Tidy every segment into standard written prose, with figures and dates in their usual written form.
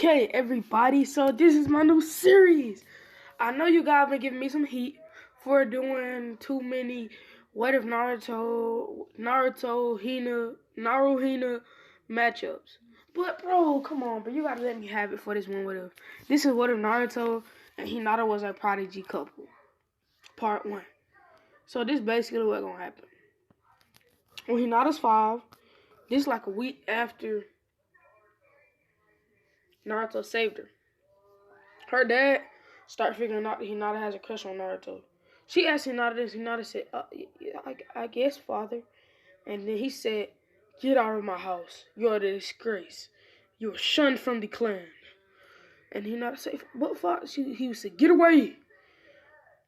Okay, everybody, so this is my new series. I know you guys been giving me some heat for doing too many What If Naruto, Hina matchups. But bro, come on, bro, you gotta let me have it for this one What If. This is What If Naruto and Hinata was a prodigy couple, part 1. So this basically what's gonna happen. When Hinata's 5, this like a week after Naruto saved her. Her dad started figuring out that Hinata has a crush on Naruto. She asked Hinata this. Hinata said, I guess, father. And then he said, get out of my house. You're a disgrace. You're shunned from the clan. And Hinata said, what father? He would say, get away.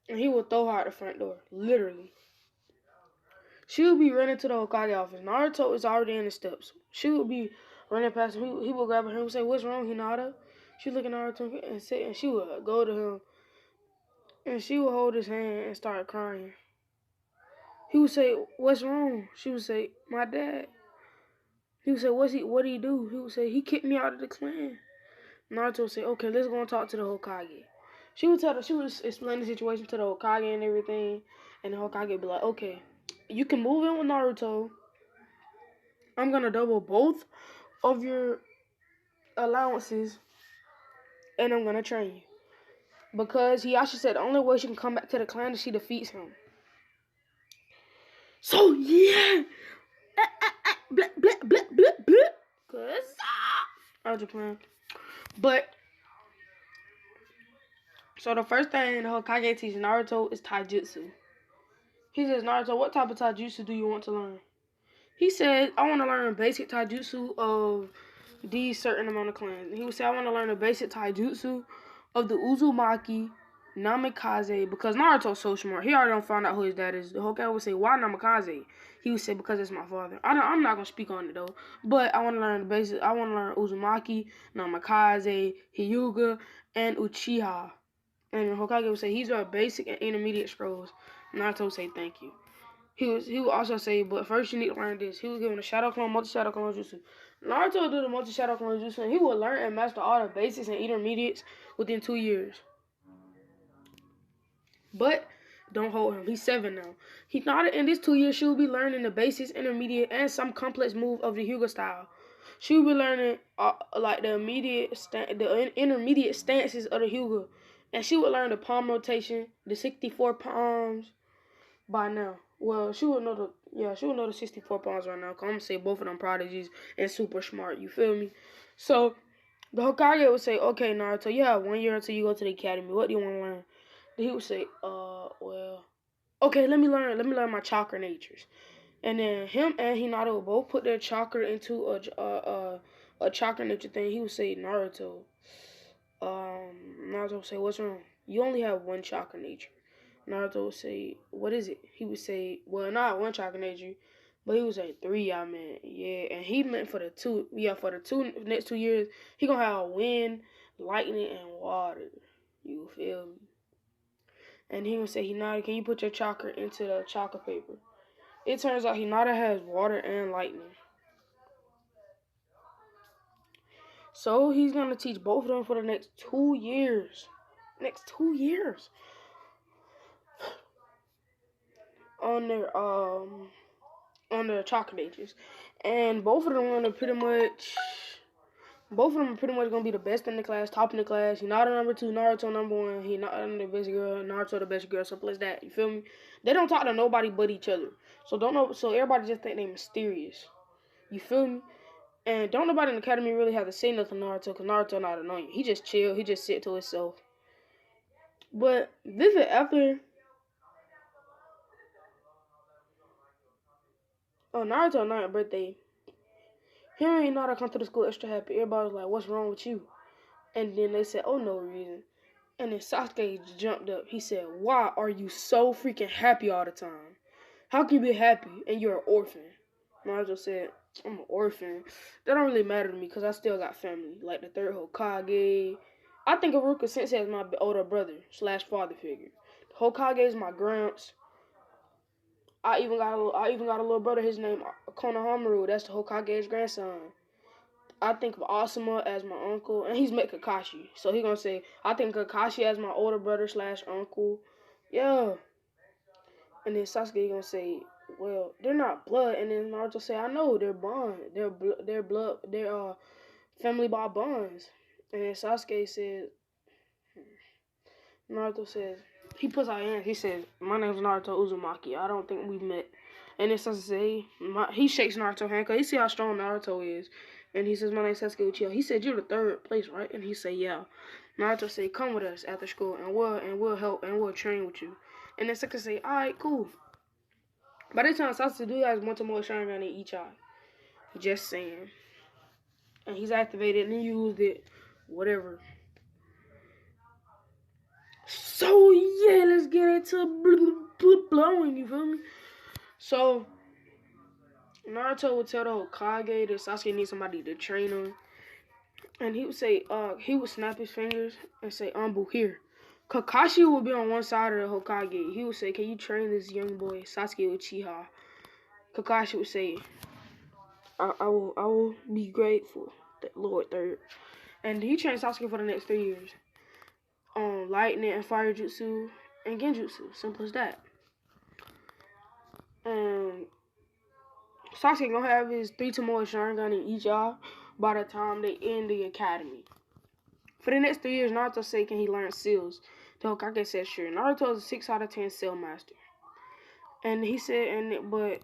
And he would throw her out the front door, literally. She would be running to the Hokage office. Naruto is already in the steps. She would be running past him. He would grab her and would say, what's wrong, Hinata? She would look at Naruto and she would go to him. And she would hold his hand and start crying. He would say, what's wrong? She would say, my dad. He would say, what did he do? He would say, he kicked me out of the clan. Naruto would say, okay, let's go and talk to the Hokage. She would explain the situation to the Hokage and everything. And the Hokage would be like, okay, you can move in with Naruto. I'm going to double both of your allowances. And I'm going to train you. Because he actually said the only way she can come back to the clan is she defeats him. So, yeah. Blah, blah, blah, blah, blah. Cause I was just playing. But, so the first thing the Hokage teaches Naruto is taijutsu. He says, Naruto, what type of taijutsu do you want to learn? He said, I want to learn basic taijutsu of these certain amount of clans. He would say, I want to learn the basic taijutsu of the Uzumaki, Namikaze, because Naruto's so smart. He already found out who his dad is. The Hokage would say, why Namikaze? He would say, because it's my father. I'm not going to speak on it, though. But I want to learn the basic. I want to learn Uzumaki, Namikaze, Hyuga, and Uchiha. And the Hokage would say, these are basic and intermediate scrolls. Naruto would say, thank you. He would also say, but first you need to learn this. He was given a Shadow Clone, Multi-Shadow Clone Jutsu. Naruto would do the Multi-Shadow Clone Jutsu, and he would learn and master all the basics and intermediates within 2 years. But don't hold him. He's 7 now. He's not in this 2 years. She will be learning the basics, intermediate, and some complex move of the Hyuga style. She will be learning like the intermediate stances of the Hyuga, and she will learn the palm rotation, the 64 palms by now. Well, she would know the 64 palms right now. Cause I'm gonna say both of them prodigies and super smart. You feel me? So the Hokage would say, okay, Naruto, you have 1 year until you go to the academy. What do you want to learn? Then he would say, well, okay, let me learn my chakra natures. And then him and Hinata would both put their chakra into a chakra nature thing. He would say, Naruto would say, what's wrong? You only have 1 chakra nature. Naruto would say, what is it? He would say, well, not 1 chakra nature, but he would say 3, I meant. Yeah, and he meant for the 2. Yeah, for the next 2 years, he gonna have wind, lightning, and water. You feel me? And he would say, Hinata, can you put your chakra into the chakra paper? It turns out Hinata has water and lightning. So he's gonna teach both of them for the next 2 years. Next 2 years. On their chakra natures. And both of them are pretty much gonna be the best in the class, top in the class. Hinata number 2, Naruto number 1. Hinata the best girl, Naruto the best girl, something like that. You feel me? They don't talk to nobody but each other. So everybody just think they mysterious. You feel me? And don't nobody in the academy really have to say nothing to Naruto, because Naruto not annoying. He just chill, he just sit to himself. But this is after Naruto's 9th birthday. Him and Hinata come to the school extra happy. Everybody was like, what's wrong with you? And then they said, oh, no reason. And then Sasuke jumped up. He said, why are you so freaking happy all the time? How can you be happy and you're an orphan? Naruto said, I'm an orphan. That don't really matter to me because I still got family. Like the 3rd Hokage. I think Iruka Sensei is my older brother / father figure. The Hokage is my gramps. I even got a little brother. His name Konohamaru. That's the Hokage's grandson. I think of Asuma as my uncle, and he's met Kakashi. So he gonna say, I think Kakashi as my older brother / uncle. Yeah. And then Sasuke gonna say, well, they're not blood. And then Naruto say, I know they're bond. They're blood. They're family by bonds. And then Sasuke says, Naruto says, he puts out hands. He says, my name's Naruto Uzumaki. I don't think we've met. And then Sasuke, he shakes Naruto's hand because he see how strong Naruto is. And he says, my name's Sasuke Uchiha. He said, you're the third place, right? And he said, yeah. Naruto said, come with us after school and we'll help and we'll train with you. And then Sasuke say, alright, cool. By this time, Sasuke do has one more Sharingan in each eye. Just saying. And he's activated and he used it. Whatever. So, yeah, let's get into blowing, you feel me? So, Naruto would tell the Hokage that Sasuke needs somebody to train him. And he would say, he would snap his fingers and say, Anbu, here. Kakashi would be on one side of the Hokage. He would say, can you train this young boy, Sasuke Uchiha? Kakashi would say, I will be grateful, Lord Third. And he trained Sasuke for the next 3 years. Lightning and fire jutsu and genjutsu. Simple as that. And Sasuke gonna have his 3 Tomoe Sharingan in each eye by the time they end the academy. For the next 3 years, Naruto said, can he learn seals? The Hokage said, sure. Naruto is a 6 out of 10 seal master. And he said, but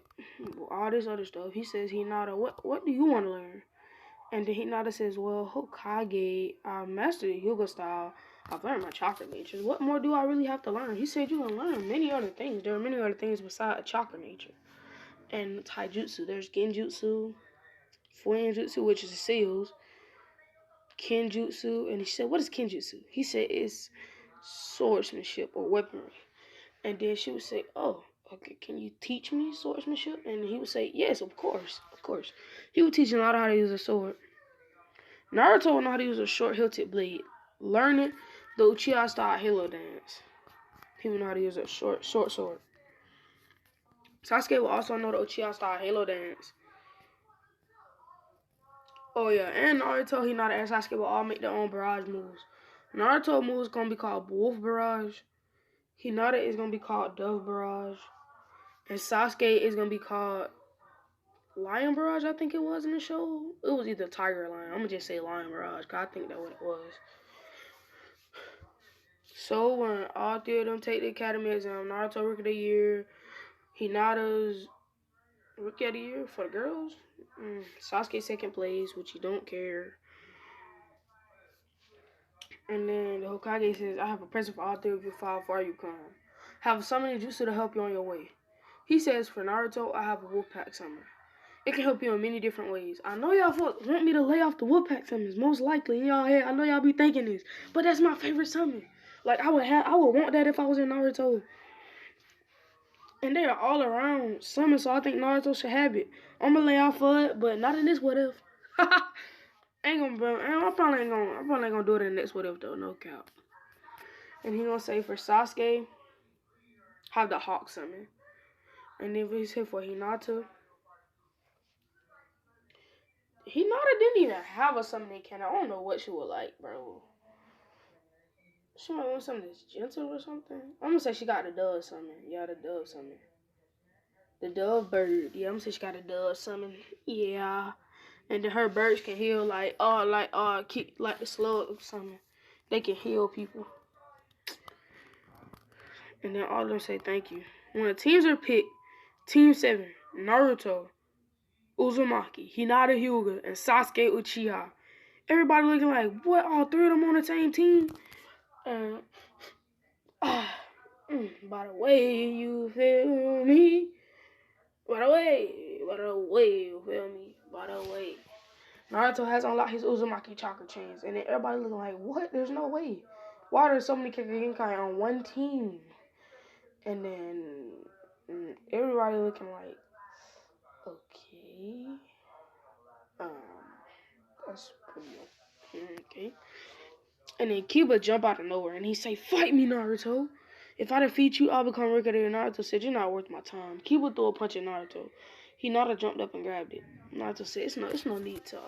all this other stuff, he says, Hinata, what do you want to learn? And then Hinata says, well, Hokage, I mastered Hyuga style. I've learned my chakra natures. What more do I really have to learn? He said, you can learn many other things. There are many other things besides chakra nature. And taijutsu, there's genjutsu, fuinjutsu, which is the seals, kenjutsu. And he said, what is kenjutsu? He said, it's swordsmanship or weaponry. And then she would say, oh, okay, can you teach me swordsmanship? And he would say, yes, of course. He would teach Naruto how to use a sword. Naruto would know how to use a short-hilted blade. Learning the Uchiha style Halo dance. He would know how to use a short sword. Sasuke will also know the Uchiha style Halo dance. Oh yeah, and Naruto, Hinata, and Sasuke will all make their own barrage moves. Naruto moves gonna be called Wolf Barrage. Hinata is gonna be called Dove Barrage. And Sasuke is gonna be called Lion Barrage, I think it was in the show. It was either Tiger or Lion. I'm gonna just say Lion Barrage, because I think that's what it was. So when all 3 of them take the academy exam, Naruto Rookie of the Year, Hinata's Rookie of the Year for the girls, Sasuke 2nd place, which you don't care. And then the Hokage says, I have a present for all 3 of you 5 before you come. Have a summoning jutsu to help you on your way. He says, for Naruto, I have a Wolfpack summon. It can help you in many different ways. I know y'all want me to lay off the Wolfpack summons, most likely in y'all head. I know y'all be thinking this, but that's my favorite summon. Like I would want that if I was in Naruto. And they are all around summons, so I think Naruto should have it. I'm gonna lay off for it, but not in this what if. I'm probably ain't gonna do it in the next what if though, no cap. And he gonna say for Sasuke, have the Hawk summon. And then he said for Hinata didn't even have a summoning cannon. I don't know what she would like, bro. She might want something that's gentle or something. I'm gonna say she got the dove summon. Yeah, the dove summon. The dove bird. Yeah, I'm gonna say she got a dove summon. Yeah. And then her birds can heal like the slug summon. They can heal people. And then all of them say thank you. When the teams are picked, Team 7, Naruto, Uzumaki, Hinata Hyuga, and Sasuke Uchiha. Everybody looking like, what, all 3 of them on the same team? And, by the way you feel me. By the way you feel me. By the way. Naruto has unlocked his Uzumaki chakra chains. And then everybody looking like, what? There's no way. Why are there so many Genkai on one team? And then everybody looking like, okay. That's pretty okay. And then Kiba jump out of nowhere and he say, fight me, Naruto. If I defeat you, I'll become Rikari. Naruto said, you're not worth my time. Kiba threw a punch at Naruto. Hinata jumped up and grabbed it. Naruto said, it's no need to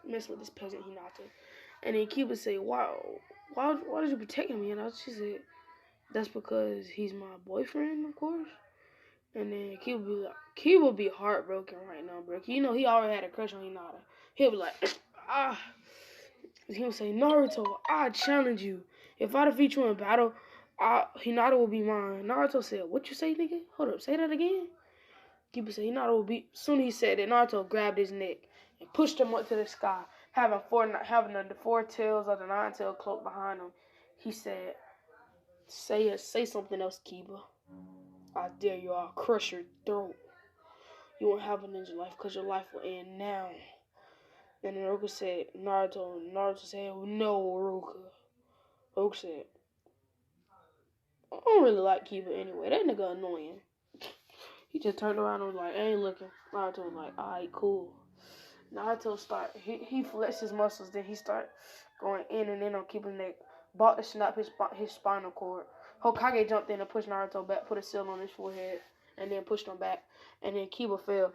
mess with this peasant Hinata. And then Kiba say, why did you protect me? And she said, that's because he's my boyfriend, of course. And then Kiba be heartbroken right now, bro. You know he already had a crush on Hinata. He'll be like, ah. He'll say, Naruto, I challenge you. If I defeat you in battle, Hinata will be mine. Naruto said, what you say, nigga? Hold up, say that again. Kiba said, Hinata will be. Soon he said that, Naruto grabbed his neck and pushed him up to the sky, having the four tails of the nine-tailed cloak behind him. He said, say something else, Kiba. I dare you, I'll crush your throat. You won't have a ninja life because your life will end now. And then Ruka said, Naruto said, no, Ruka. Ruka said, I don't really like Kiba anyway. That nigga annoying. He just turned around and was like, I ain't looking. Naruto was like, alright, cool. Naruto he flexed his muscles, then he start going in and in on Kiba's neck, about to snap his spinal cord. Hokage jumped in and pushed Naruto back, put a seal on his forehead, and then pushed him back. And then Kiba fell.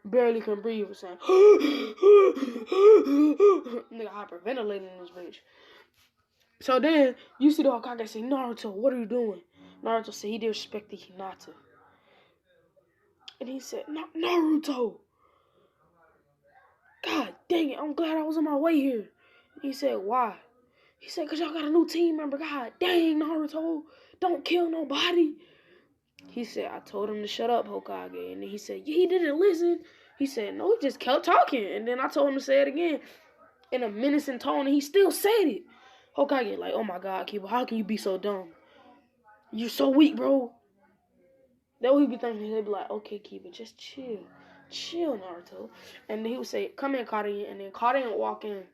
Barely can breathe, was saying, nigga hyperventilating in this bitch. So then, you see the Hokage say, Naruto, what are you doing? Naruto said he disrespected Hinata. And he said, Naruto! God dang it, I'm glad I was on my way here. He said, why? He said, because y'all got a new team member. God dang, Naruto, don't kill nobody. He said, I told him to shut up, Hokage. And then he said, yeah, he didn't listen. He said, no, he just kept talking. And then I told him to say it again in a menacing tone, and he still said it. Hokage like, oh my God, Kiba, how can you be so dumb? You're so weak, bro. That what he be thinking. He'd be like, okay, Kiba, just chill. Chill, Naruto. And then he would say, come in, Karin. And then Karin would walk in.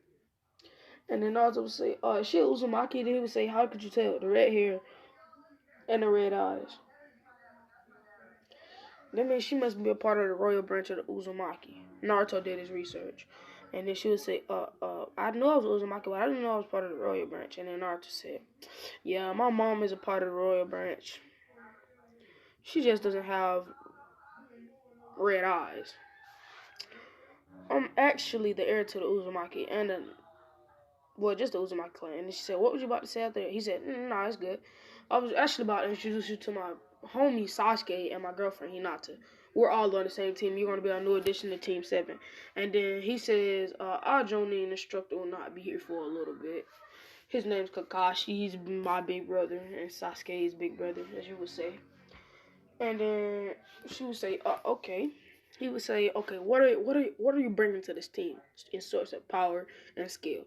And then Naruto would say, shit, Uzumaki. Then he would say, how could you tell? The red hair and the red eyes. That means she must be a part of the royal branch of the Uzumaki. Naruto did his research. And then she would say, I know I was Uzumaki, but I didn't know I was part of the royal branch. And then Naruto said, yeah, my mom is a part of the royal branch. She just doesn't have red eyes. I'm actually the heir to the Uzumaki and just the Uzumaki clan. And then she said, what was you about to say out there? He said, nah, it's good. I was actually about to introduce you to my homie Sasuke and my girlfriend Hinata. We're all on the same team. You're going to be our new addition to Team 7. And then he says, our Jonin instructor will not be here for a little bit. His name's Kakashi. He's my big brother and Sasuke's big brother, as you would say. And then she would say, okay. He would say, okay, what are you bringing to this team in sorts of power and skill?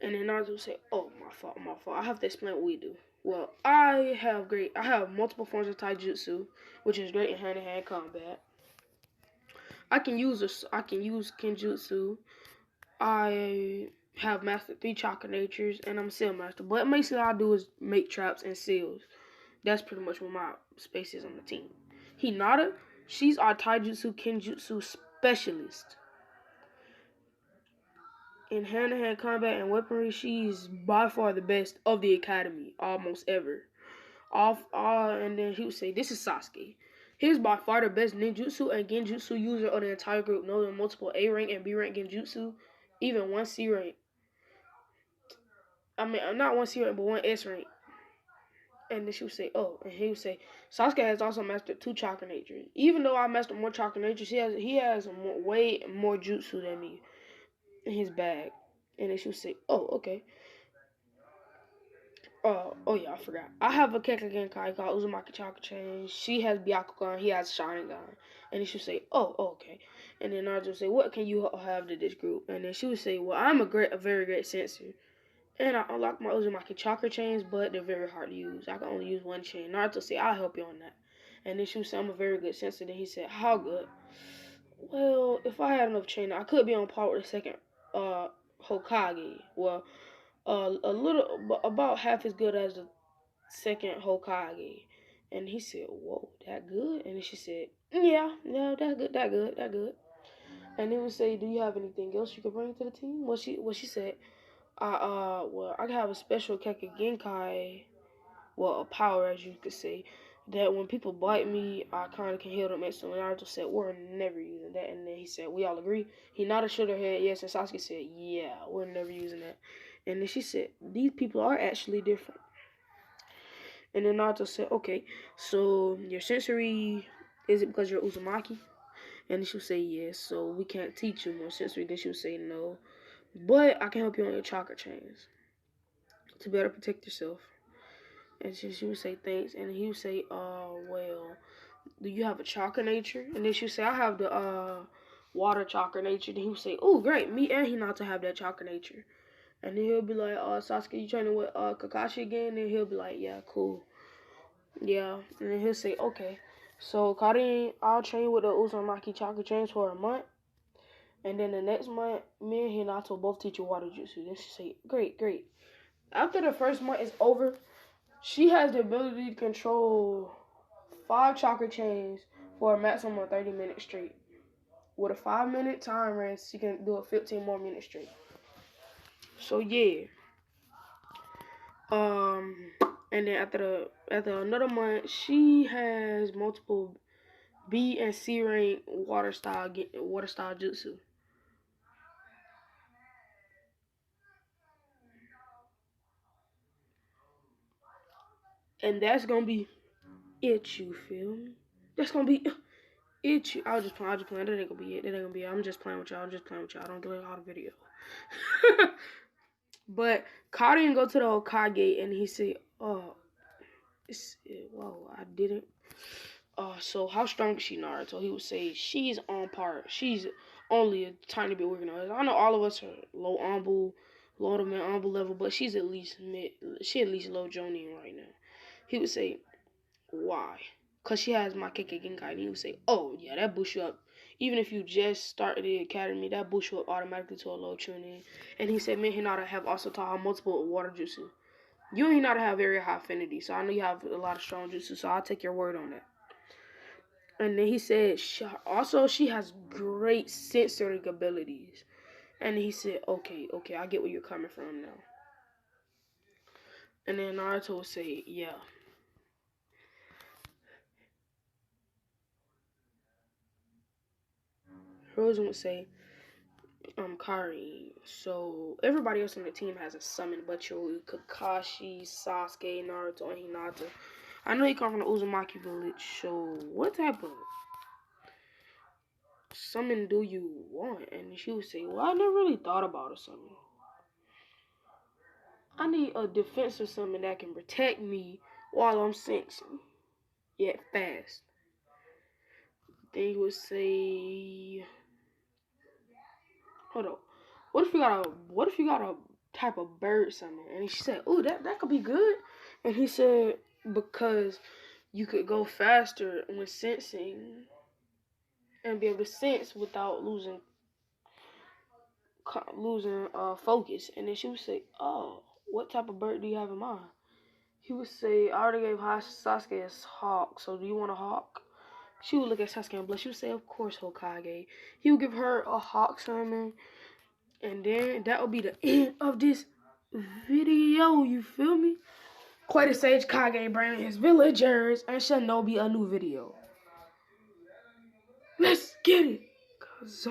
And then Naruto would say, oh, my fault. I have to explain what we do. Well, I have multiple forms of taijutsu, which is great in hand-to-hand combat. I can use kenjutsu. I have mastered 3 chakra natures, and I'm a seal master. But basically all I do is make traps and seals. That's pretty much what my space is on the team. Hinata, she's our taijutsu kenjutsu specialist. In hand-to-hand combat and weaponry, she's by far the best of the academy, almost ever. And then he would say, this is Sasuke. He's by far the best ninjutsu and genjutsu user of the entire group, knowing multiple A rank and B rank genjutsu, even 1 C rank. I mean, not 1 C rank, but 1 S rank. And then she would say, and he would say, Sasuke has also mastered 2 chakra natures. Even though I mastered more chakra natures, he has way more jutsu than me in his bag. And then she would say, okay. Yeah, I forgot. I have a Kekkei Genkai called Uzumaki Chakra Chain. She has Byakugan, he has Sharingan. And then she would say, okay. And then Naruto would say, what can you have to this group? And then she would say, well, I'm a very great sensor. And I unlock my Uzumaki Chakra Chains, but they're very hard to use. I can only use 1 chain. Naruto said, I'll help you on that. And then she would say, I'm a very good sensor. Then he said, how good? Well, if I had enough chain, I could be on par with the second Hokage. Well, about half as good as the second Hokage. And he said, whoa, that good? And then she said, yeah, that's good, that good. And then would say, do you have anything else you could bring to the team? Well, she said, I have a special Kekkei Genkai, well, a power, as you could say. that when people bite me, I kind of can heal them instantly. Naruto said, we're never using that. And then he said, we all agree. Hinata shook her head, yes. And Sasuke said, yeah, we're never using that. And then she said, these people are actually different. And then Naruto said, okay, so your sensory, is it because you're Uzumaki? And then she would say, yes, so we can't teach you more sensory. Then she would say, no, but I can help you on your chakra chains to better protect yourself. And she would say, thanks. And he would say, well, do you have a chakra nature? And then she would say, I have the water chakra nature. Then he would say, oh, great, me and Hinata have that chakra nature. And then he'll be like, Sasuke, you training with Kakashi again? And he'll be like, yeah, cool. Yeah. And then he'll say, okay. So, Karin, I'll train with the Uzumaki chakra chains for a month. And then the next month, me and Hinata both teach you water jutsu. Then she say, great, great. After the first month is over, she has the ability to control 5 chakra chains for a maximum of 30 minutes straight. With a 5-minute time rest, she can do it 15 more minutes straight. So yeah. And then after another month, she has multiple B and C rank water style jutsu. And that's gonna be it, you feel me? That's gonna be it. I was just playing. That ain't gonna be it. That ain't gonna be it. I'm just playing with y'all. I don't delete all the video. But Karin go to the Hokage and he say, "Oh, whoa, I didn't." So how strong is she, Naruto? He would say she's on par. She's only a tiny bit weaker than us. I know all of us are low to mid Anbu level, but she's at least mid. She at least low Jonin right now. He would say, why? Because she has my Keke Genkai. And he would say, oh, yeah, that boosts you up. Even if you just started the academy, that boosts you up automatically to a low Chunin. And he said, me and Hinata have also taught her multiple water jutsu. You and Hinata have very high affinity, so I know you have a lot of strong jutsu, so I'll take your word on that. And then he said, also, she has great sensory abilities. And he said, okay, I get where you're coming from now. And then Naruto would say, yeah. Hiruzen would say, Kari. So everybody else on the team has a summon, but your Kakashi, Sasuke, Naruto, and Hinata. I know you come from the Uzumaki village, so what type of summon do you want? And she would say, well, I never really thought about a summon. I need a defensive summon that can protect me while I'm sensing, yet fast. Then you would say, hold up. What if you got a type of bird summon? And she said, "Ooh, that could be good." And he said, because you could go faster when sensing and be able to sense without losing focus. And then she would say, "Oh, what type of bird do you have in mind?" He would say, "I already gave Sasuke a hawk, so do you want a hawk?" She would look at Sasuke and blush. She would say, "Of course, Hokage." He would give her a hawk summon. And then that will be the end of this video. You feel me? Quite a Sage Kage bringing his villagers and Shinobi a new video. Let's get it. Cause